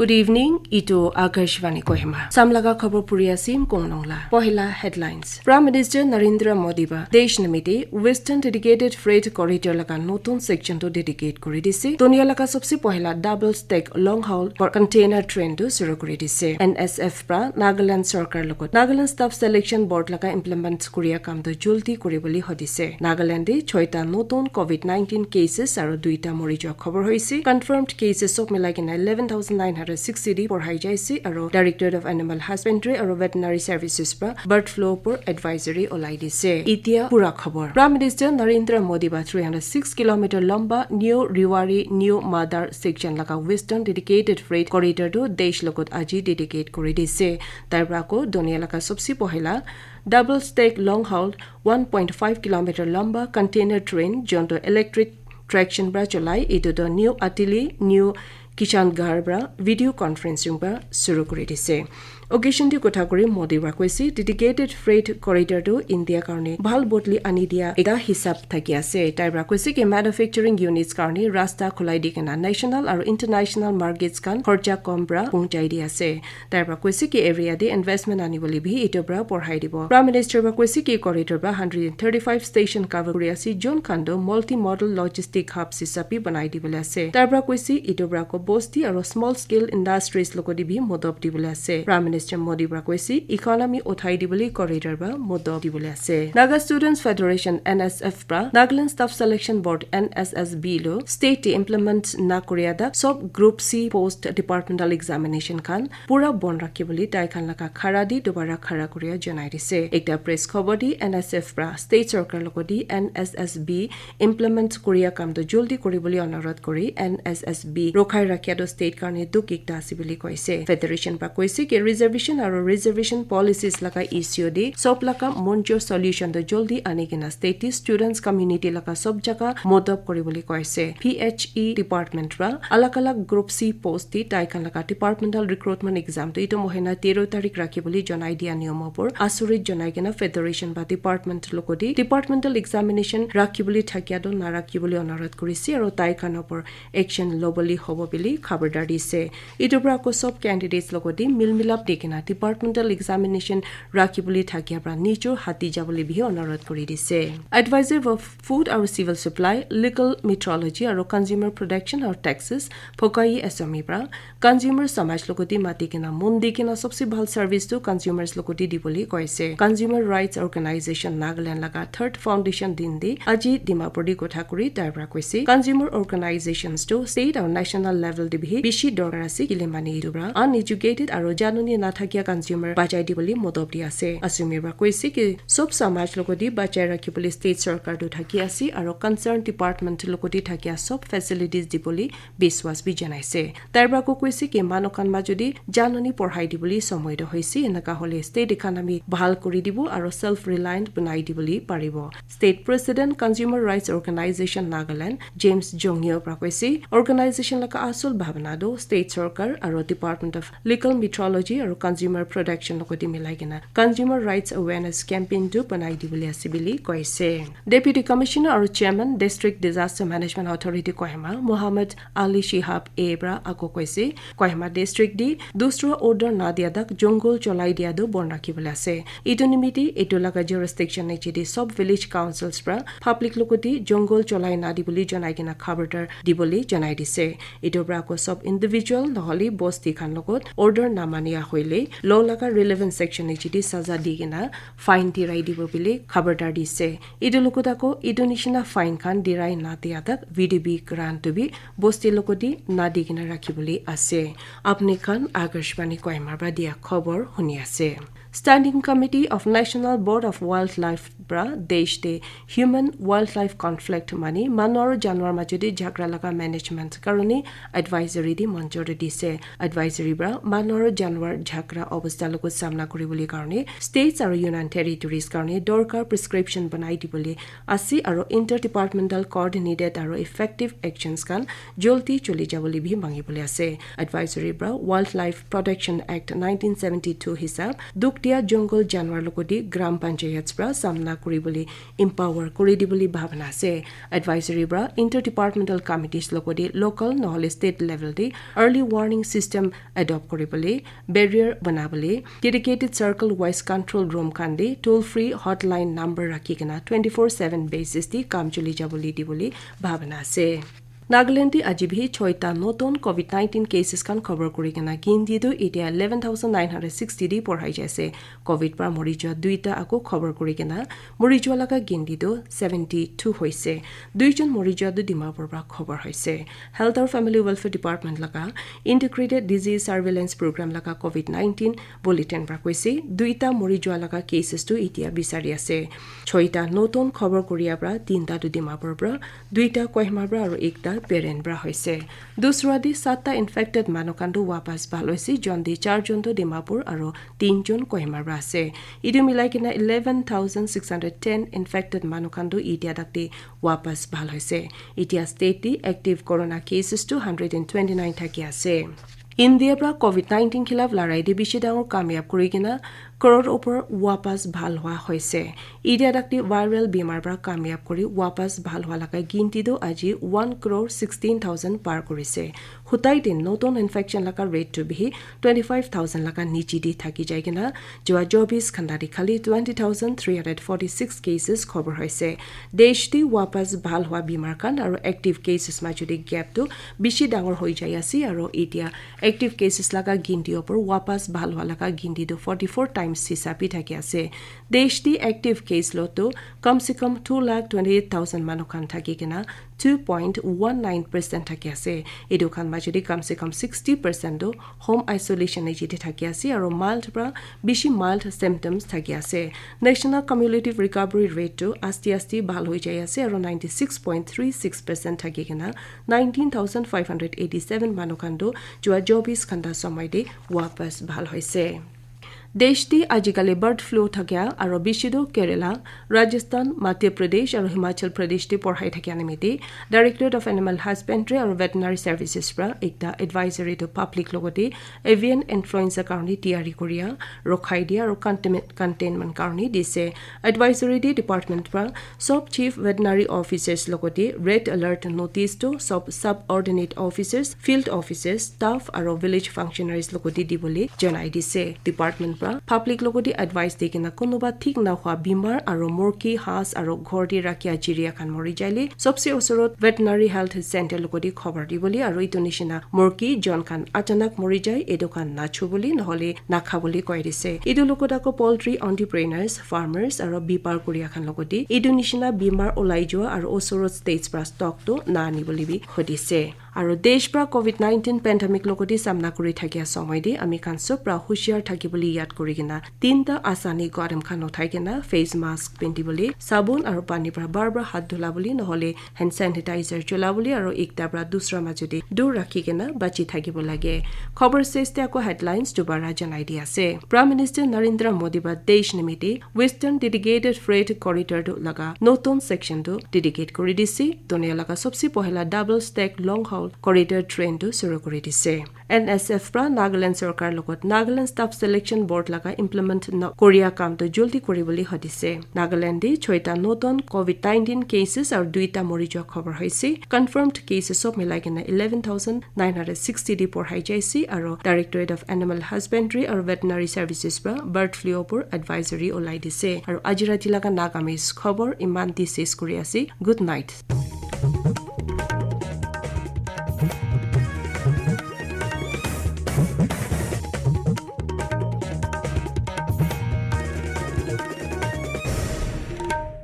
Good evening, ito Akashvani Kohima. Samlaga khobor puriya sim konongla. Pohila headlines. Prime Minister Narendra Modi ba desh namite Western Dedicated Freight Corridor laga notun section to dedicate kori dise. Dunia laga sobse pohila double stack long haul container train to shuru kori dise. NSF pra Nagaland sarkar logot Nagaland Staff Selection Board laga implement kuriya kam to julti kori boli hodise. Nagaland e 6ta notun COVID-19 cases aru 2ta morijo khobor hoise. Confirmed cases of milagina 11,960 for hijaisi aro Directorate of Animal Husbandry aro Veterinary Services pra bird flu por advisory olai dise. Itia pura khobor. Prime Minister Narendra Modi ba 306 km lamba New Rewari New Madar section laga Western Dedicated Freight Corridor to desh logot aji dedicate kori dise. Taibra ko dunia laga sobse pohila double stack long haul 1.5 km lamba container train jonto electric traction bra cholai ito to New Atili New Kishan Garbra video conferencing ba shuru kori dise. Occasion di kotha kori Modi ba koisi dedicated freight corridor to India karone bhal botli ani dia ega hisab thaki ase. Taibra koisi ke manufacturing units karone rasta khulai dikena national aro international markets kan khorcha kom bra punchai di ase. Taibra koisi ke area de investment ani boli bhi ito bra porhai dibo. Prime Minister ba koisi ke corridor ba 135 station cover kori ase John Khando multi model logistic hub sisapi banai di bole ase. Taibra koisi ito bra ko bosti aro small scale industries lokodi bhi modop di bole ase. Prime Minister Modi bra koisi economy othai diboli corridor ba modop dibole ase. Naga Students Federation NSF bra Nagaland Staff Selection Board NSSB lo state implement na korea da sob group C post departmental examination kan pura bon rakhi boli tai khan laka khara di dobara khara korea janai dise. Ekta press khobor di NSF bra state sarkar lokodi NSSB implement korea kam to joldi kori boli onorot kori NSSB rokhai rakhia do state karne duk ekta asibili koise. Federation ba koise ke reservation aro reservation policies laka issue de sob laka monjo solution to joldi anigena state students community laka sob jaga modop kori boli koise. PHE department ra alak alak group C post ti tai kan laka departmental recruitment exam to ito mohena 13 tarik rakhi boli janai dia niyomopor asurit janai gena federation ba department lokodi departmental examination rakhi boli thakia do narakhi boli onorat korisi aro tai kanopor action loboli hobo bili khabardar dise. Ito bra ko sob candidates lokodi milmilap dekena departmental examination rakibuli thakia pra nicho hati jaboli bhi onorat kori dise. Advisor of food or civil supply legal metrology or consumer protection or taxes phokai asami pra consumer samaj lokoti mati kena mundi kena sobse bhal service to consumers lokoti diboli koise. Consumer rights organization Nagaland laga third foundation din de aji dimapur di kotha kori taibra koise consumer organizations to state or national level de bhi bishi dorasi kilemani dubra uneducated aro janoni na thakia consumer bajai di boli modop di ase. Asumi ba koisi ke sob samaj lokodi bajai rakhi boli state sarkar do thaki ase aro concerned department lokodi thakia sob facilities di boli biswas bi janaise. Tarba ko koisi ke manokan ma jodi janoni porhai di boli somoy do hoisi enaka hole state economy bhal kori dibo aro self reliant banai di boli paribo. State President Consumer Rights Organization Nagaland James Jongyo pra koisi organization laka asul bhavana do state sarkar aro department of legal metrology aro consumer protection lokoti milagena consumer rights awareness campaign to banai dibuli asibili koise. Deputy Commissioner or Chairman District Disaster Management Authority Kohima Muhammad Ali Shihab Ebra ako koise Kohima district di dusra order na dia dak jongol cholai dia do bon rakhibole ase. Ito nimiti ito laga jurisdiction ne chidi sub village councils pra public lokoti jongol cholai na dibuli janai gena khabardar dibuli janai dise. Ito bra ko sub individual noholi bosti khan logot order na mania hoile law laga relevant section HT saza digena fine tirai dibo bile khabardar dise. Idu lokota ko idu nishina fine khan dirai na tia tak VDB grant to bi bosti lokoti na digena rakhibuli ase. Apne khan Akashvani Kohima ba dia khobor huni ase. Standing Committee of National Board of Wildlife bra desh de human wildlife conflict mani manor janwar majodi jhagra laga management karone advisory di manjor dise. Advisory bra manor janwar jhagra obostha logo samna kori boli karone states aro union territories karone dorkar prescription banai di boli asi aro interdepartmental coordinated aro effective actions kan jolti choli jaboli bhi mangi boli ase. Advisory bra Wildlife Protection Act 1972 hisab duk দিয়া জংগল জানোৱাৰ লগতে গ্ৰাম পঞ্চায়ত পৰা সামনা কৰিবলৈ empower কৰি দিবলৈ ভাৱনা আছে advisory পৰা ইণ্টাৰ ডিপাৰ্টমেণ্টেল কমিটিজ লগতে লোকেল নহলে ষ্টেট লেভেলতে আৰ্লি ৱাৰ্নিং সিস্টেম এডপ্ট কৰিবলৈ বেৰিয়াৰ বনাবলৈ dedicated circle wise control room কাণ্ডে টোল ফ্ৰী হটলাইন নম্বৰ ৰাখি কিনা 24/7 বেচিছ দি কাম চলি যাবলৈ দিবলৈ ভাৱনা আছে নাগালেণ্ডে আজি ভি 6টা নতুন কোভিড-19 কেसेस খান খবৰ কৰি কিনা গিনদিটো এতিয়া 11960 দি পঢ়াই যাইছে কোভিড পৰা মৰি যোৱা দুইটা আকৌ খবৰ কৰি কিনা মৰি যোৱা লগা গিনদিটো 72 হৈছে দুইজন মৰি যোৱা ডিমাপুৰ পৰা খবৰ হৈছে হেলথ আৰু ফেমিলি ওয়েলফেয়াৰ ডিপাৰ্টমেণ্ট লগা ইন্টিগ্ৰেটেড ডিজিজ সাৰ্ভেইলেন্স প্ৰগ্ৰাম লগা কোভিড-19 বুলেটিন পৰা কৈছে দুইটা মৰি যোৱা লগা কেसेছটো এতিয়া বিচাৰি আছে 6টা নতুন খবৰ কৰিয়া পৰা 3টা ডিমাপুৰ পৰা 2টা কোহিমাৰ পৰা আৰু 1টা পেৰেনব্ৰা হৈছে দুসৰা দি 7টা ইনফেক্টেড মানুহকাণ্ডু वापस ভাল হৈছে জন্দি 4 জন ডিমাপুৰ আৰু 3 জন কোহিমাৰ আছে ইদু মিলাই কিনা 11610 ইনফেক্টেড মানুহকাণ্ডু ইতিয়া দাক্তি वापस ভাল হৈছে ইতিয়া ষ্টেটটি এক্টিভ কৰোনা কেसेस 129 থাকি আছে ইন্ডিয়া পৰা কোভিড-19 খিলাফ লৰাই দি বেছি ডাঙৰ কামিয়াব কৰি কিনা কৰৰ ওপৰ वापस ভাল হোৱা হৈছে ইডিয়া ডাক্তি ভাইৰাল বেমাৰ পৰা কামিয়াব কৰি वापस ভাল হোৱা লগা গিনতিটো আজি 1,16,000 পাৰ কৰিছে হুতাই দিন নতুন ইনফেকশন লগা ৰেটটো বি 25,000 লগা নিচি দি থাকি যায় কিনা যোৱা 24 ঘণ্টাত খালি 20,346 কেसेस খবৰ হৈছে দেশটি वापस ভাল হোৱা বেমাৰ কান আৰু এক্টিভ কেसेस মাজুদি গ্যাপটো বেছি ডাঙৰ হৈ যায় আছে আৰু এতিয়া এক্টিভ কেसेस লগা গিনতি ওপৰ वापस ভাল হোৱা লগা গিনতিটো 44 টাইমছ হিচাপে থাকি আছে দেশটি এক্টিভ কেস লটো কমসে কম 2,28,000 মানুহখান থাকি কিনা 2.19% থাকি আছে এডুখান মাজুদি কমসে কম 60% হোম আইসোলেশন এজিতে থাকি আছে আৰু মাইল্ড পৰা বেছি মাইল্ড সিম্পটমস থাকি আছে ন্যাশনাল কিউমুলেটিভ ৰিকভাৰি ৰেটটো আস্তি ভাল হৈ যায় আছে আৰু 96.36% থাকি কিনা 19,587 মানুহখানটো যোৱা 24 ঘণ্টা সময়তে वापस ভাল হৈছে দেশটি আজিকালি বাৰ্ড ফ্লু থাকিয়া আৰু বিশিদ কেৰালা ৰাজস্থান মধ্য প্ৰদেশ আৰু হিমাচল প্ৰদেশতে পঢ়াই থাকিয়া নিমিতি ডাইৰেক্টৰেট অফ এনিমেল হাজবেণ্ডাৰী আৰু ভেটেনাৰী সাৰ্ভিসেছ পৰা একটা এডভাইজৰী টু পাব্লিক লগতে এভিয়ান ইনফ্লুৱেঞ্জা কাৰণে তৈয়াৰী কৰিয়া ৰখাই দিয়া আৰু কণ্টেইনমেণ্ট কাৰণে দিছে এডভাইজৰী দি ডিপাৰ্টমেণ্ট পৰা সব চিফ ভেটেনাৰী অফিচাৰ্ছ লগতে ৰেড এলাৰ্ট নোটিছ টু সব সাবঅৰ্ডিনেট অফিচাৰ্ছ ফিল্ড অফিচাৰ্ছ ষ্টাফ আৰু ভিলেজ ফাংচনাৰীজ লগতে দিবলৈ জনাই দিছে ডিপাৰ্টমেণ্ট পাব্লিক লগতে এডভাইস দি কিনা কোনোবা ঠিক না হোৱা বিমাৰ আৰু মুৰ্গী হাঁস আৰু ঘৰ দি ৰাখিয়া চিৰিয়া খান মৰি যাইলে সবসে ওচৰত ভেটেনাৰী হেলথ চেণ্টাৰ লগতে খবৰ দিবলৈ আৰু ইটো নিচিনা মুৰ্গী জন খান আচানক মৰি যায় এই দোকান নাছু বুলি নহলে নাখাবলৈ কৈ দিছে ইটো লগত আকৌ পল্ট্ৰি এণ্টাৰপ্ৰেনাৰ্ছ ফাৰ্মাৰ্ছ আৰু বিপাৰ কৰিয়া খান লগতে ইটো নিচিনা বিমাৰ ওলাই যোৱা আৰু ওচৰত ষ্টেজ পৰা ষ্টকটো না আনিবলৈ বি সুধিছে আৰু দেশ পৰা কোভিড-19 পেণ্ডেমিক লগতে সামনা কৰি থাকিয়া সময় দি আমি খান সপ্ৰা হুঁশিয়াৰ থাকিবলৈ ইয়াত কৰি কিনা 3টা আসানী গৰম খান উঠাই কিনা ফেস মাস্ক পিন্ধিবলৈ সাবুন আৰু পানী পৰা বাৰবাৰ হাত ধুলাবলৈ নহলে হেণ্ড স্যানিটাইজাৰ চলাবলৈ আৰু একটা পৰা দুসৰা মাজতে দূৰ ৰাখি কিনা বাচি থাকিব লাগে খবৰ চেষ্টা আকৌ হেডলাইনছ দুবাৰা জনাই দি আছে প্ৰাইম মিনিষ্টাৰ নৰেন্দ্ৰ মোদী বা দেশ নিমিতি ওয়েস্টাৰ্ণ ডেডিকেটেড ফ্ৰেট কৰিডৰটো লগা নতুন সেকশনটো ডেডিকেট কৰি দিছে দুনিয়া লগা সবসে পহলা ডাবল ষ্টেক লং কৰিডৰ ট্ৰেইনটো শুৰু কৰি দিছে NSF পৰা নাগালেণ্ড চৰকাৰ লগত নাগালেণ্ড ষ্টাফ সিলেকশন বোৰ্ড লগা ইমপ্লিমেন্ট কৰিয়া কামটো জলদি কৰিবলৈ হদিছে নাগালেণ্ডে 6টা নতুন কোভিড-19 কেसेस আৰু 2টা মৰি যোৱা খবৰ হৈছে কনফাৰ্মড কেसेस অফ মিলাই কিনা 11,960 দি পঢ়াই যাইছে আৰু ডাইৰেক্টৰেট অফ এনিমেল হাজবেণ্ডাৰী আৰু ভেটেনাৰী সাৰ্ভিসেছ পৰা বাৰ্ড ফ্লু ওপৰ এডভাইজৰী ওলাই দিছে আৰু আজি ৰাতি লগা নাগামিজ খবৰ ইমান দি শেষ কৰি আছে গুড নাইট